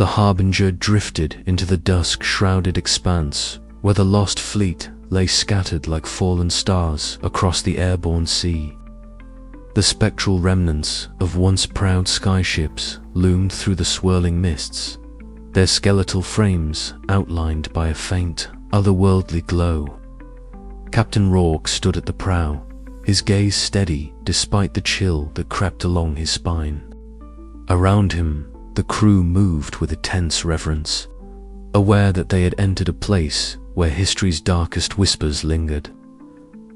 The Harbinger drifted into the dusk-shrouded expanse where the lost fleet lay scattered like fallen stars across the airborne sea. The spectral remnants of once proud skyships loomed through the swirling mists, their skeletal frames outlined by a faint, otherworldly glow. Captain Rourke stood at the prow, his gaze steady despite the chill that crept along his spine. Around him, the crew moved with a tense reverence, aware that they had entered a place where history's darkest whispers lingered.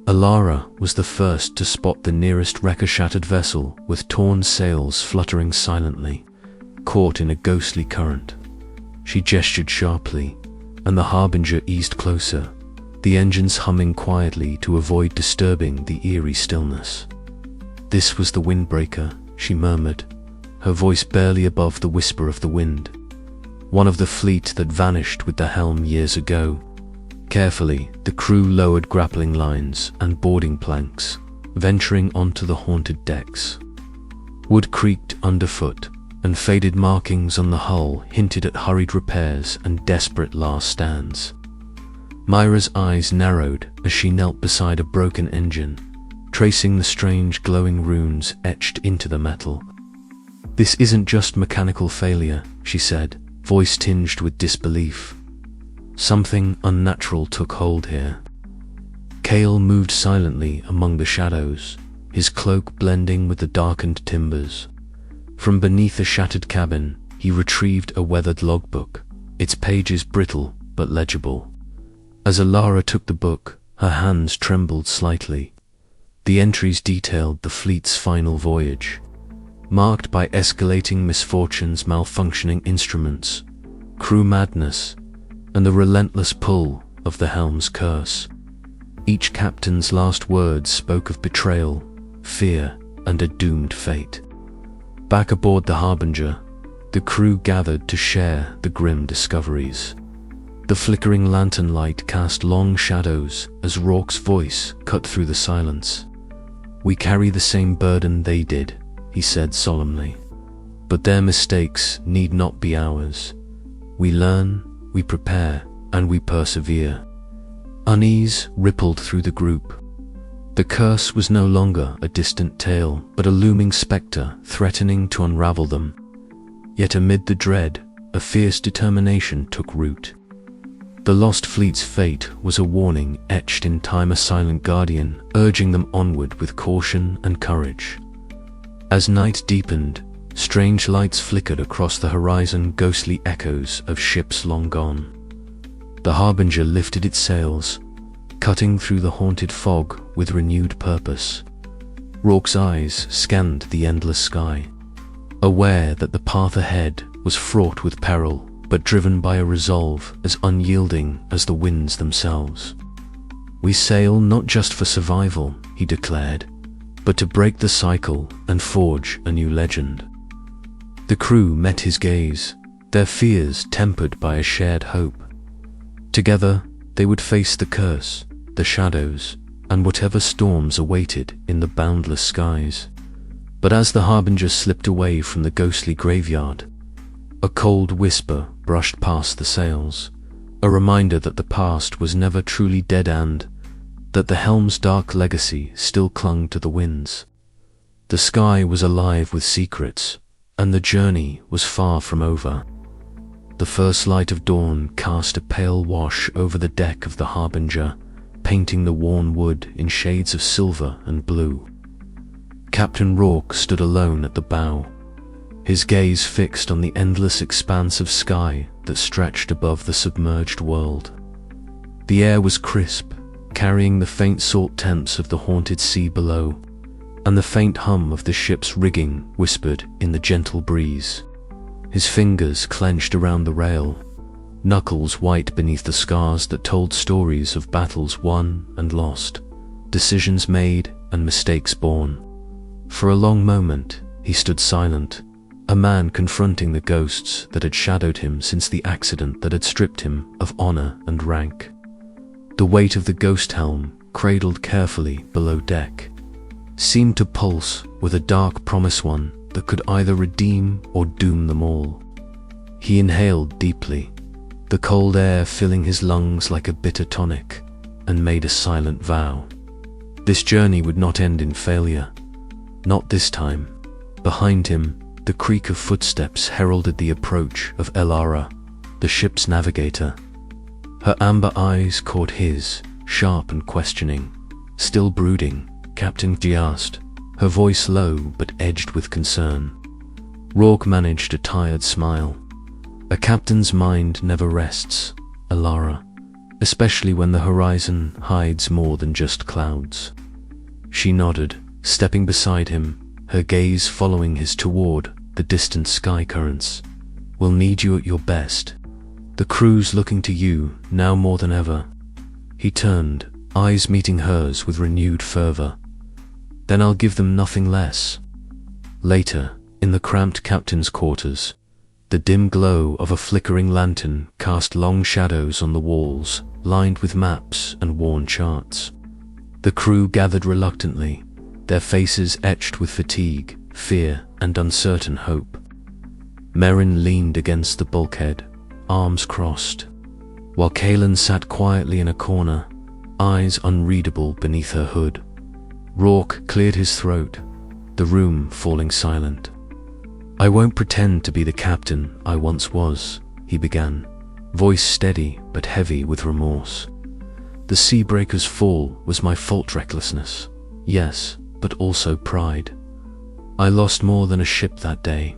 Alara was the first to spot the nearest wrecker-shattered vessel with torn sails fluttering silently, caught in a ghostly current. She gestured sharply, and the Harbinger eased closer, the engines humming quietly to avoid disturbing the eerie stillness. "This was the windbreaker," she murmured, her voice barely above the whisper of the wind. "One of the fleet that vanished with the helm years ago." Carefully, the crew lowered grappling lines and boarding planks, venturing onto the haunted decks. Wood creaked underfoot, and faded markings on the hull hinted at hurried repairs and desperate last stands. Myra's eyes narrowed as she knelt beside a broken engine, tracing the strange glowing runes etched into the metal. "This isn't just mechanical failure," she said, voice tinged with disbelief. "Something unnatural took hold here." Cale moved silently among the shadows, his cloak blending with the darkened timbers. From beneath a shattered cabin, he retrieved a weathered logbook, its pages brittle but legible. As Alara took the book, her hands trembled slightly. The entries detailed the fleet's final voyage, marked by escalating misfortunes, malfunctioning instruments, crew madness, and the relentless pull of the helm's curse. Each captain's last words spoke of betrayal, fear, and a doomed fate. Back aboard the Harbinger, the crew gathered to share the grim discoveries. The flickering lantern light cast long shadows as Rourke's voice cut through the silence. "We carry the same burden they did," he said solemnly. "But their mistakes need not be ours. We learn, we prepare, and we persevere." Unease rippled through the group. The curse was no longer a distant tale, but a looming spectre threatening to unravel them. Yet amid the dread, a fierce determination took root. The lost fleet's fate was a warning etched in time, a silent guardian urging them onward with caution and courage. As night deepened, strange lights flickered across the horizon, ghostly echoes of ships long gone. The Harbinger lifted its sails, cutting through the haunted fog with renewed purpose. Rourke's eyes scanned the endless sky, aware that the path ahead was fraught with peril, but driven by a resolve as unyielding as the winds themselves. "We sail not just for survival," he declared, "but to break the cycle and forge a new legend." The crew met his gaze, their fears tempered by a shared hope. Together, they would face the curse, the shadows, and whatever storms awaited in the boundless skies. But as the Harbinger slipped away from the ghostly graveyard, a cold whisper brushed past the sails, a reminder that the past was never truly dead and that the helm's dark legacy still clung to the winds. The sky was alive with secrets, and the journey was far from over. The first light of dawn cast a pale wash over the deck of the Harbinger, painting the worn wood in shades of silver and blue. Captain Rourke stood alone at the bow, his gaze fixed on the endless expanse of sky that stretched above the submerged world. The air was crisp, carrying the faint salt temps of the haunted sea below, and the faint hum of the ship's rigging whispered in the gentle breeze. His fingers clenched around the rail, knuckles white beneath the scars that told stories of battles won and lost, decisions made and mistakes borne. For a long moment, he stood silent, a man confronting the ghosts that had shadowed him since the accident that had stripped him of honor and rank. The weight of the ghost helm, cradled carefully below deck, seemed to pulse with a dark promise, one that could either redeem or doom them all. He inhaled deeply, the cold air filling his lungs like a bitter tonic, and made a silent vow. This journey would not end in failure. Not this time. Behind him, the creak of footsteps heralded the approach of Elara, the ship's navigator. Her amber eyes caught his, sharp and questioning. Still brooding, Captain G asked, her voice low but edged with concern. Rourke managed a tired smile. A captain's mind never rests, Elara, especially when the horizon hides more than just clouds. She nodded, stepping beside him, her gaze following his toward the distant sky currents. We'll need you at your best. The crew's looking to you, now more than ever. He turned, eyes meeting hers with renewed fervor. Then I'll give them nothing less. Later, in the cramped captain's quarters, the dim glow of a flickering lantern cast long shadows on the walls, lined with maps and worn charts. The crew gathered reluctantly, their faces etched with fatigue, fear, and uncertain hope. Merrin leaned against the bulkhead, arms crossed, while Kaelin sat quietly in a corner, eyes unreadable beneath her hood. Rourke cleared his throat, the room falling silent. I won't pretend to be the captain I once was, he began, voice steady but heavy with remorse. The Seabreaker's fall was my fault. Recklessness, yes, but also pride. I lost more than a ship that day.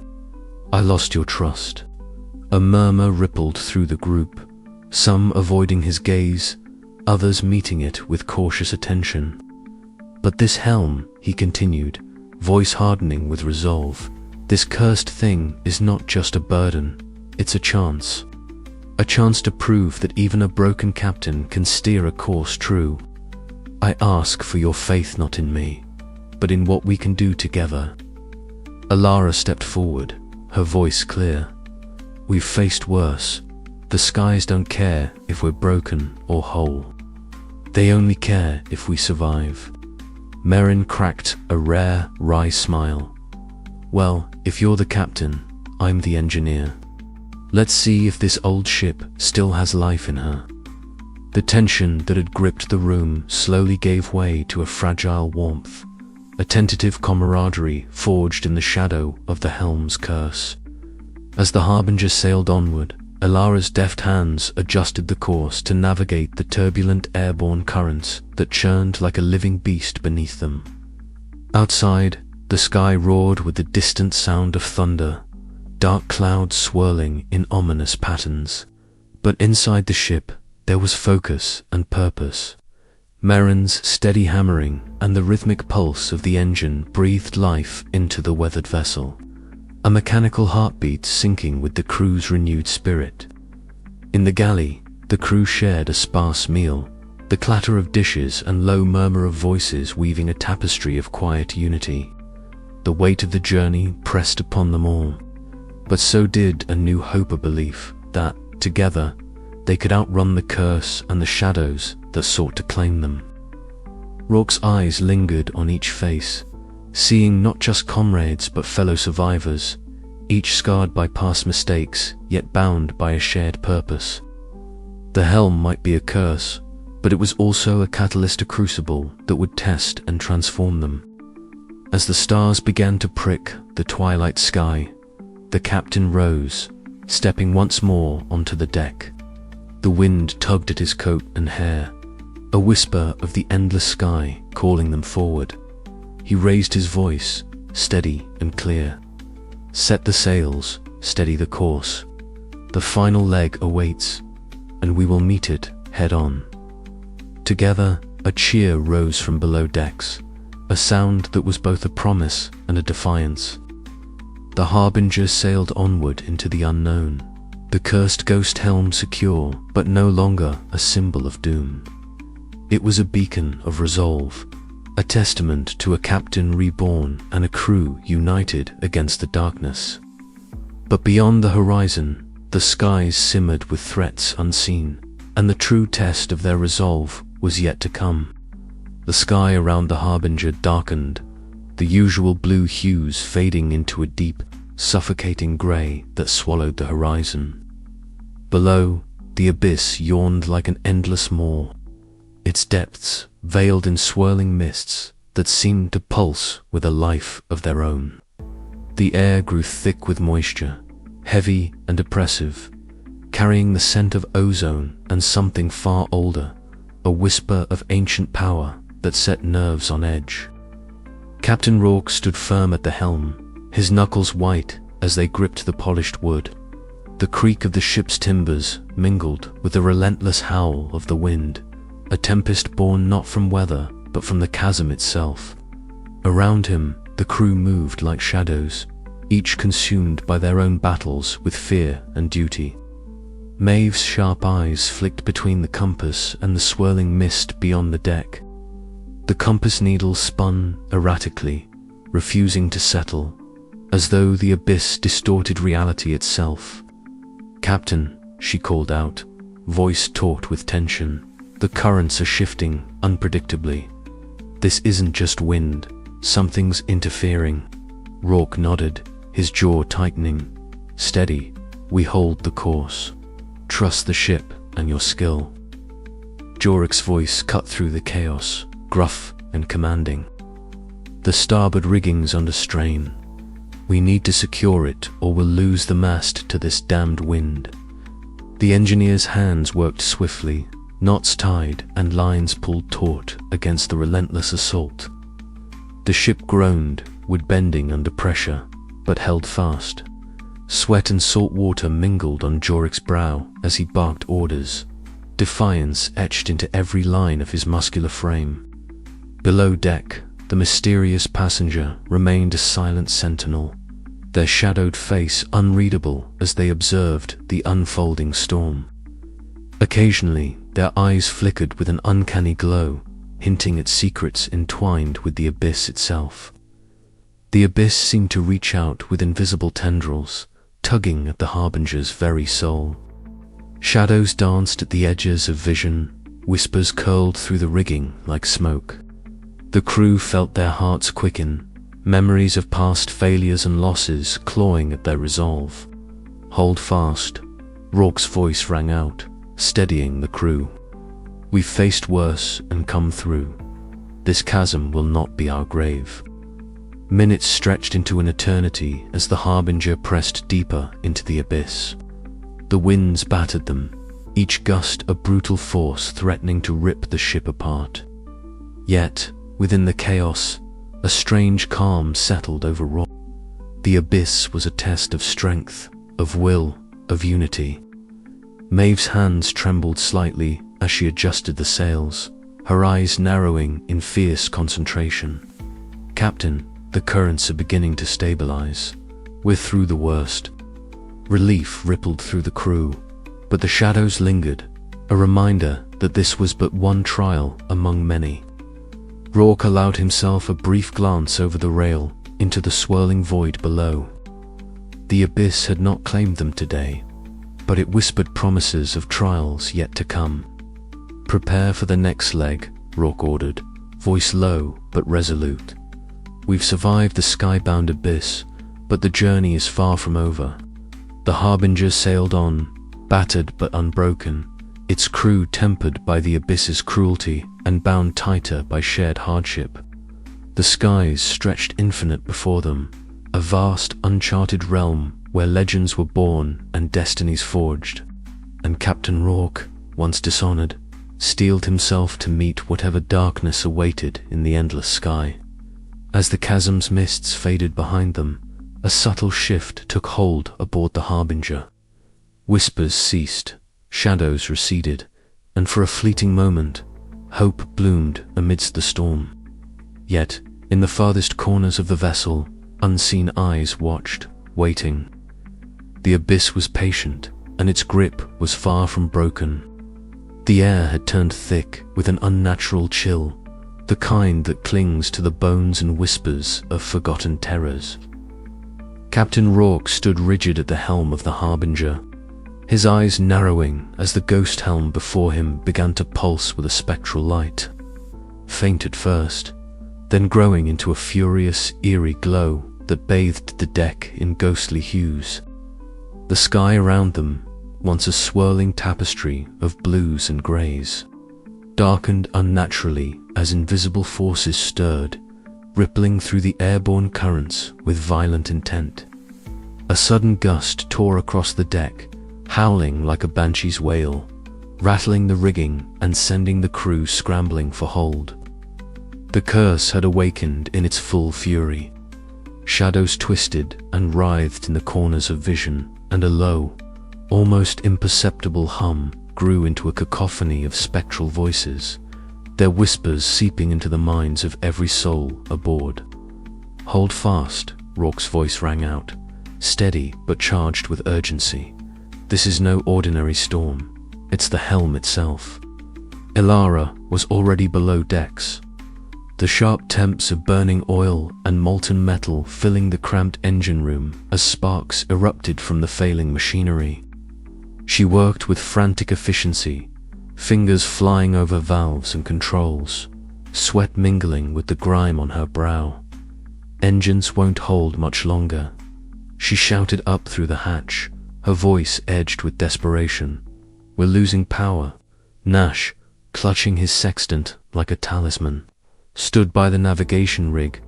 I lost your trust. A murmur rippled through the group, some avoiding his gaze, others meeting it with cautious attention. But this helm, he continued, voice hardening with resolve, this cursed thing is not just a burden, it's a chance. A chance to prove that even a broken captain can steer a course true. I ask for your faith not in me, but in what we can do together. Elara stepped forward, her voice clear. We've faced worse. The skies don't care if we're broken or whole. They only care if we survive. Merrin cracked a rare, wry smile. Well, if you're the captain, I'm the engineer. Let's see if this old ship still has life in her. The tension that had gripped the room slowly gave way to a fragile warmth, a tentative camaraderie forged in the shadow of the helm's curse. As the Harbinger sailed onward, Elara's deft hands adjusted the course to navigate the turbulent airborne currents that churned like a living beast beneath them. Outside, the sky roared with the distant sound of thunder, dark clouds swirling in ominous patterns. But inside the ship, there was focus and purpose. Merrin's steady hammering and the rhythmic pulse of the engine breathed life into the weathered vessel, a mechanical heartbeat syncing with the crew's renewed spirit. In the galley, the crew shared a sparse meal, the clatter of dishes and low murmur of voices weaving a tapestry of quiet unity. The weight of the journey pressed upon them all, but so did a new hope, a belief that, together, they could outrun the curse and the shadows that sought to claim them. Rourke's eyes lingered on each face, seeing not just comrades but fellow survivors, each scarred by past mistakes, yet bound by a shared purpose. The helm might be a curse, but it was also a catalyst, a crucible that would test and transform them. As the stars began to prick the twilight sky, the captain rose, stepping once more onto the deck. The wind tugged at his coat and hair, a whisper of the endless sky calling them forward. He raised his voice, steady and clear. Set the sails, steady the course. The final leg awaits, and we will meet it head on. Together, a cheer rose from below decks, a sound that was both a promise and a defiance. The Harbinger sailed onward into the unknown, the cursed ghost helm secure, but no longer a symbol of doom. It was a beacon of resolve, a testament to a captain reborn and a crew united against the darkness. But beyond the horizon, the skies simmered with threats unseen, and the true test of their resolve was yet to come. The sky around the Harbinger darkened, the usual blue hues fading into a deep, suffocating grey that swallowed the horizon. Below, the abyss yawned like an endless maw, its depths veiled in swirling mists that seemed to pulse with a life of their own. The air grew thick with moisture, heavy and oppressive, carrying the scent of ozone and something far older, a whisper of ancient power that set nerves on edge. Captain Rourke stood firm at the helm, his knuckles white as they gripped the polished wood. The creak of the ship's timbers mingled with the relentless howl of the wind, a tempest born not from weather but from the chasm itself. Around him, the crew moved like shadows, each consumed by their own battles with fear and duty. Maeve's sharp eyes flicked between the compass and the swirling mist beyond the deck. The compass needle spun erratically, refusing to settle, as though the abyss distorted reality itself. "Captain," she called out, voice taut with tension, "the currents are shifting unpredictably. This isn't just wind, something's interfering." Rourke nodded, his jaw tightening. "Steady, we hold the course. Trust the ship and your skill." Jorek's voice cut through the chaos, gruff and commanding. "The starboard rigging's under strain. We need to secure it or we'll lose the mast to this damned wind." The engineer's hands worked swiftly, knots tied and lines pulled taut against the relentless assault. The ship groaned, wood bending under pressure, but held fast. Sweat and salt water mingled on Jorek's brow as he barked orders, defiance etched into every line of his muscular frame. Below deck, the mysterious passenger remained a silent sentinel, their shadowed face unreadable as they observed the unfolding storm. Occasionally, their eyes flickered with an uncanny glow, hinting at secrets entwined with the abyss itself. The abyss seemed to reach out with invisible tendrils, tugging at the Harbinger's very soul. Shadows danced at the edges of vision, whispers curled through the rigging like smoke. The crew felt their hearts quicken, memories of past failures and losses clawing at their resolve. "Hold fast," Rourke's voice rang out, steadying the crew. "We've faced worse and come through. This chasm will not be our grave." Minutes stretched into an eternity as the Harbinger pressed deeper into the abyss. The winds battered them, each gust a brutal force threatening to rip the ship apart. Yet, within the chaos, a strange calm settled over Rourke. The abyss was a test of strength, of will, of unity. Maeve's hands trembled slightly as she adjusted the sails, her eyes narrowing in fierce concentration. "Captain, the currents are beginning to stabilize. We're through the worst." Relief rippled through the crew, but the shadows lingered, a reminder that this was but one trial among many. Rourke allowed himself a brief glance over the rail into the swirling void below. The abyss had not claimed them today, but it whispered promises of trials yet to come. "Prepare for the next leg," Rourke ordered, voice low but resolute. "We've survived the skybound abyss, but the journey is far from over." The Harbinger sailed on, battered but unbroken, its crew tempered by the abyss's cruelty and bound tighter by shared hardship. The skies stretched infinite before them, a vast uncharted realm where legends were born and destinies forged. And Captain Rourke, once dishonored, steeled himself to meet whatever darkness awaited in the endless sky. As the chasm's mists faded behind them, a subtle shift took hold aboard the Harbinger. Whispers ceased, shadows receded, and for a fleeting moment, hope bloomed amidst the storm. Yet, in the farthest corners of the vessel, unseen eyes watched, waiting. The abyss was patient, and its grip was far from broken. The air had turned thick with an unnatural chill, the kind that clings to the bones and whispers of forgotten terrors. Captain Rourke stood rigid at the helm of the Harbinger, his eyes narrowing as the ghost helm before him began to pulse with a spectral light. Faint at first, then growing into a furious, eerie glow that bathed the deck in ghostly hues. The sky around them, once a swirling tapestry of blues and greys, darkened unnaturally as invisible forces stirred, rippling through the airborne currents with violent intent. A sudden gust tore across the deck, howling like a banshee's wail, rattling the rigging and sending the crew scrambling for hold. The curse had awakened in its full fury. Shadows twisted and writhed in the corners of vision, and a low, almost imperceptible hum grew into a cacophony of spectral voices, their whispers seeping into the minds of every soul aboard. "Hold fast," Rourke's voice rang out, steady but charged with urgency. "This is no ordinary storm. It's the helm itself." Elara was already below decks, the sharp temps of burning oil and molten metal filling the cramped engine room as sparks erupted from the failing machinery. She worked with frantic efficiency, fingers flying over valves and controls, sweat mingling with the grime on her brow. "Engines won't hold much longer," she shouted up through the hatch, her voice edged with desperation. "We're losing power." Nash, clutching his sextant like a talisman, stood by the navigation rig,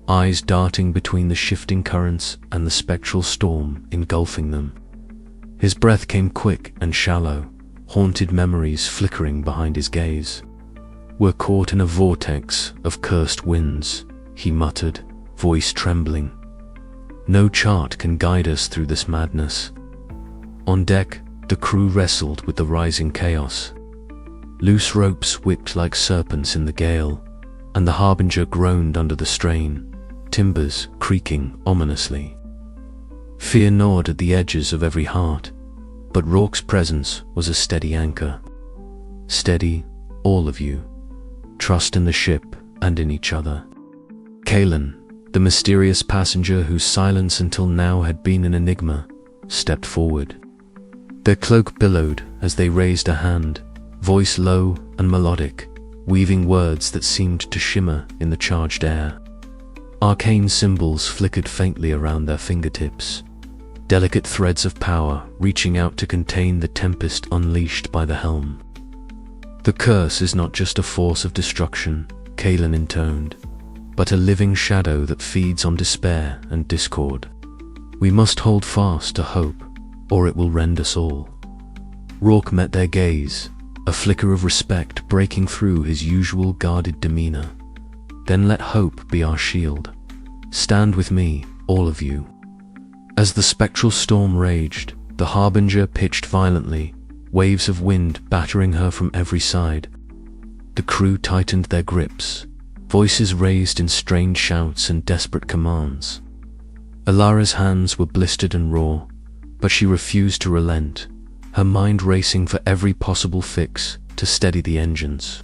eyes darting between the shifting currents and the spectral storm engulfing them. His breath came quick and shallow, haunted memories flickering behind his gaze. "We're caught in a vortex of cursed winds," he muttered, voice trembling. "No chart can guide us through this madness." On deck, the crew wrestled with the rising chaos. Loose ropes whipped like serpents in the gale, and the Harbinger groaned under the strain, timbers creaking ominously. Fear gnawed at the edges of every heart, but Rourke's presence was a steady anchor. "Steady, all of you. Trust in the ship and in each other." Kalen, the mysterious passenger whose silence until now had been an enigma, stepped forward. Their cloak billowed as they raised a hand, voice low and melodic, weaving words that seemed to shimmer in the charged air. Arcane symbols flickered faintly around their fingertips, delicate threads of power reaching out to contain the tempest unleashed by the helm. "The curse is not just a force of destruction," Kalen intoned, "but a living shadow that feeds on despair and discord. We must hold fast to hope, or it will rend us all." Rourke met their gaze, a flicker of respect breaking through his usual guarded demeanor. "Then let hope be our shield. Stand with me, all of you." As the spectral storm raged, the Harbinger pitched violently, waves of wind battering her from every side. The crew tightened their grips, voices raised in strained shouts and desperate commands. Elara's hands were blistered and raw, but she refused to relent, her mind racing for every possible fix to steady the engines.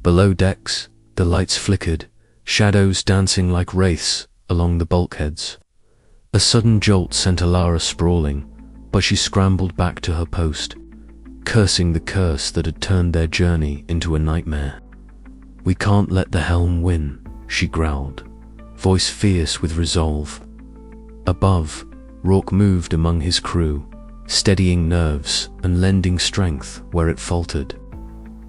Below decks, the lights flickered, shadows dancing like wraiths along the bulkheads. A sudden jolt sent Elara sprawling, but she scrambled back to her post, cursing the curse that had turned their journey into a nightmare. "We can't let the helm win," she growled, voice fierce with resolve. Above, Rourke moved among his crew, steadying nerves and lending strength where it faltered.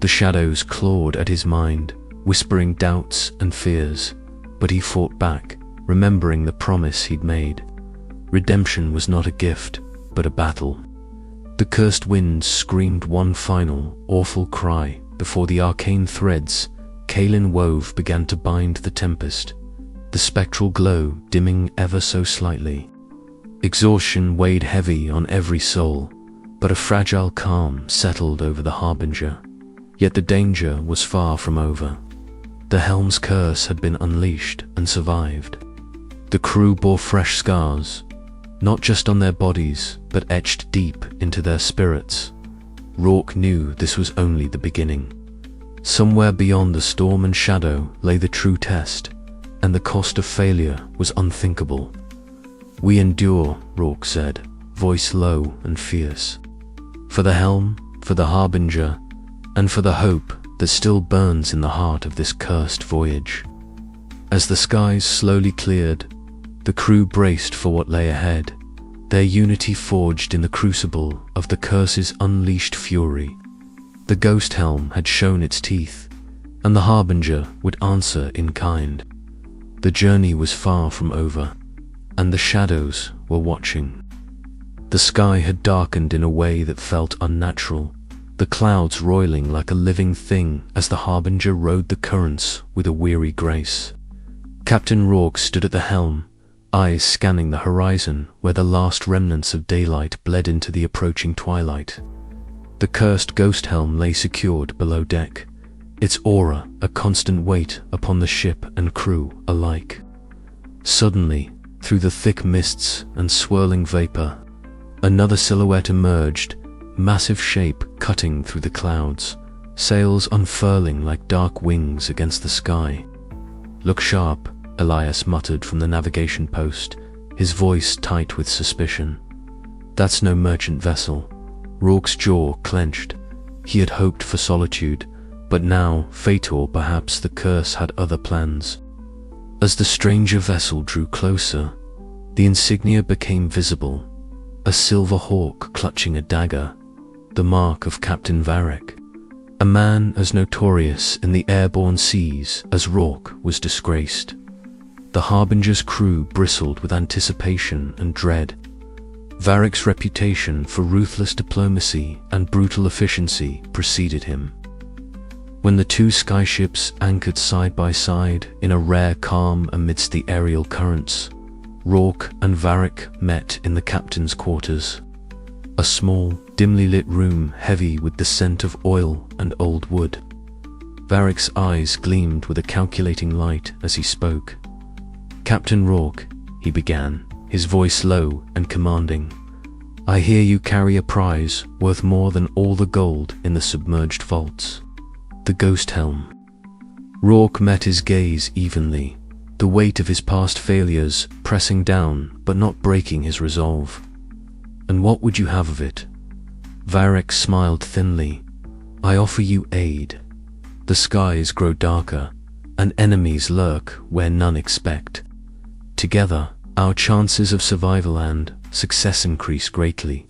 The shadows clawed at his mind, whispering doubts and fears, but he fought back, remembering the promise he'd made. Redemption was not a gift, but a battle. The cursed winds screamed one final, awful cry before the arcane threads Kalen wove began to bind the tempest, the spectral glow dimming ever so slightly. Exhaustion weighed heavy on every soul, but a fragile calm settled over the Harbinger. Yet the danger was far from over. The helm's curse had been unleashed and survived. The crew bore fresh scars, not just on their bodies, but etched deep into their spirits. Rourke knew this was only the beginning. Somewhere beyond the storm and shadow lay the true test, and the cost of failure was unthinkable. "We endure," Rourke said, voice low and fierce. "For the helm, for the Harbinger, and for the hope that still burns in the heart of this cursed voyage." As the skies slowly cleared, The crew braced for what lay ahead, their unity forged in the crucible of the curse's unleashed fury. The ghost helm had shown its teeth, and the Harbinger would answer in kind. The journey was far from over, and the shadows were watching. The sky had darkened in a way that felt unnatural, the clouds roiling like a living thing as the Harbinger rode the currents with a weary grace. Captain Rourke stood at the helm, eyes scanning the horizon where the last remnants of daylight bled into the approaching twilight. The cursed ghost helm lay secured below deck, its aura a constant weight upon the ship and crew alike. Suddenly, through the thick mists and swirling vapor, another silhouette emerged, massive shape cutting through the clouds, sails unfurling like dark wings against the sky. "Look sharp," Elias muttered from the navigation post, his voice tight with suspicion. "That's no merchant vessel." Rourke's jaw clenched. He had hoped for solitude, but now, fate or perhaps the curse had other plans. As the stranger vessel drew closer, the insignia became visible, a silver hawk clutching a dagger, the mark of Captain Varric, a man as notorious in the airborne seas as Rourke was disgraced. The Harbinger's crew bristled with anticipation and dread. Varric's reputation for ruthless diplomacy and brutal efficiency preceded him. When the two skyships anchored side by side in a rare calm amidst the aerial currents, Rourke and Varric met in the captain's quarters. A small, dimly lit room heavy with the scent of oil and old wood. Varric's eyes gleamed with a calculating light as he spoke. "Captain Rourke," he began, his voice low and commanding, "I hear you carry a prize worth more than all the gold in the submerged vaults. The ghost helm." Rourke met his gaze evenly, the weight of his past failures pressing down but not breaking his resolve. "And what would you have of it?" Varric smiled thinly. "I offer you aid. The skies grow darker, and enemies lurk where none expect. Together, our chances of survival and success increase greatly."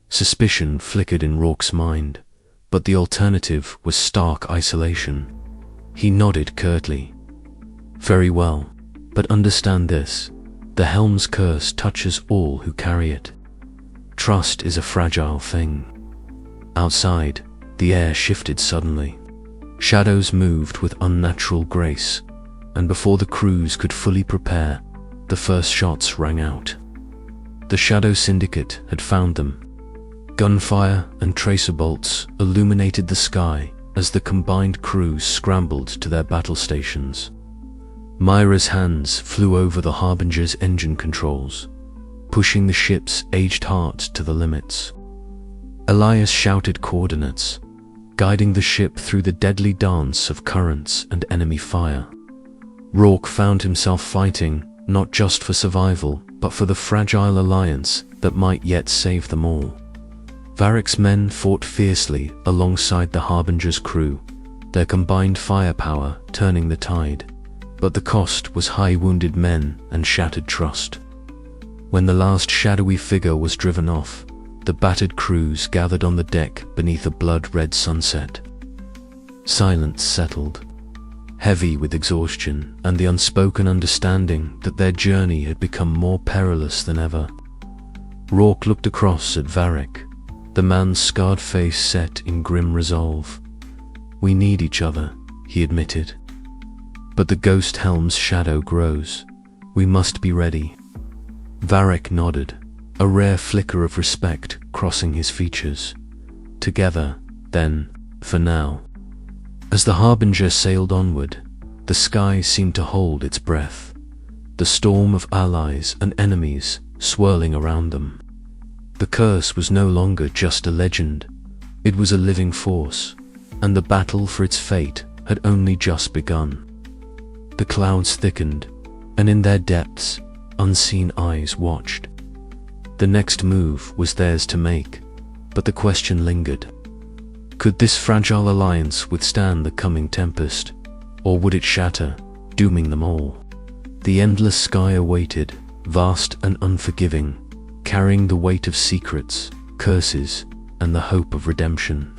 Suspicion flickered in Rourke's mind, but the alternative was stark isolation. He nodded curtly. "Very well, but understand this. The helm's curse touches all who carry it. Trust is a fragile thing." Outside, the air shifted suddenly. Shadows moved with unnatural grace, and before the crews could fully prepare, the first shots rang out. The Shadow Syndicate had found them. Gunfire and tracer bolts illuminated the sky as the combined crews scrambled to their battle stations. Myra's hands flew over the Harbinger's engine controls, pushing the ship's aged heart to the limits. Elias shouted coordinates, guiding the ship through the deadly dance of currents and enemy fire. Rourke found himself fighting not just for survival, but for the fragile alliance that might yet save them all. Varric's men fought fiercely alongside the Harbinger's crew, their combined firepower turning the tide, but the cost was high wounded men and shattered trust. When the last shadowy figure was driven off, the battered crews gathered on the deck beneath a blood-red sunset. Silence settled, heavy with exhaustion and the unspoken understanding that their journey had become more perilous than ever. Rourke looked across at Varric, the man's scarred face set in grim resolve. "We need each other," he admitted. "But the ghost helm's shadow grows. We must be ready." Varric nodded, a rare flicker of respect crossing his features. "Together, then, for now." As the Harbinger sailed onward, the sky seemed to hold its breath, the storm of allies and enemies swirling around them. The curse was no longer just a legend, it was a living force, and the battle for its fate had only just begun. The clouds thickened, and in their depths, unseen eyes watched. The next move was theirs to make, but the question lingered. Could this fragile alliance withstand the coming tempest, or would it shatter, dooming them all? The endless sky awaited, vast and unforgiving, carrying the weight of secrets, curses, and the hope of redemption.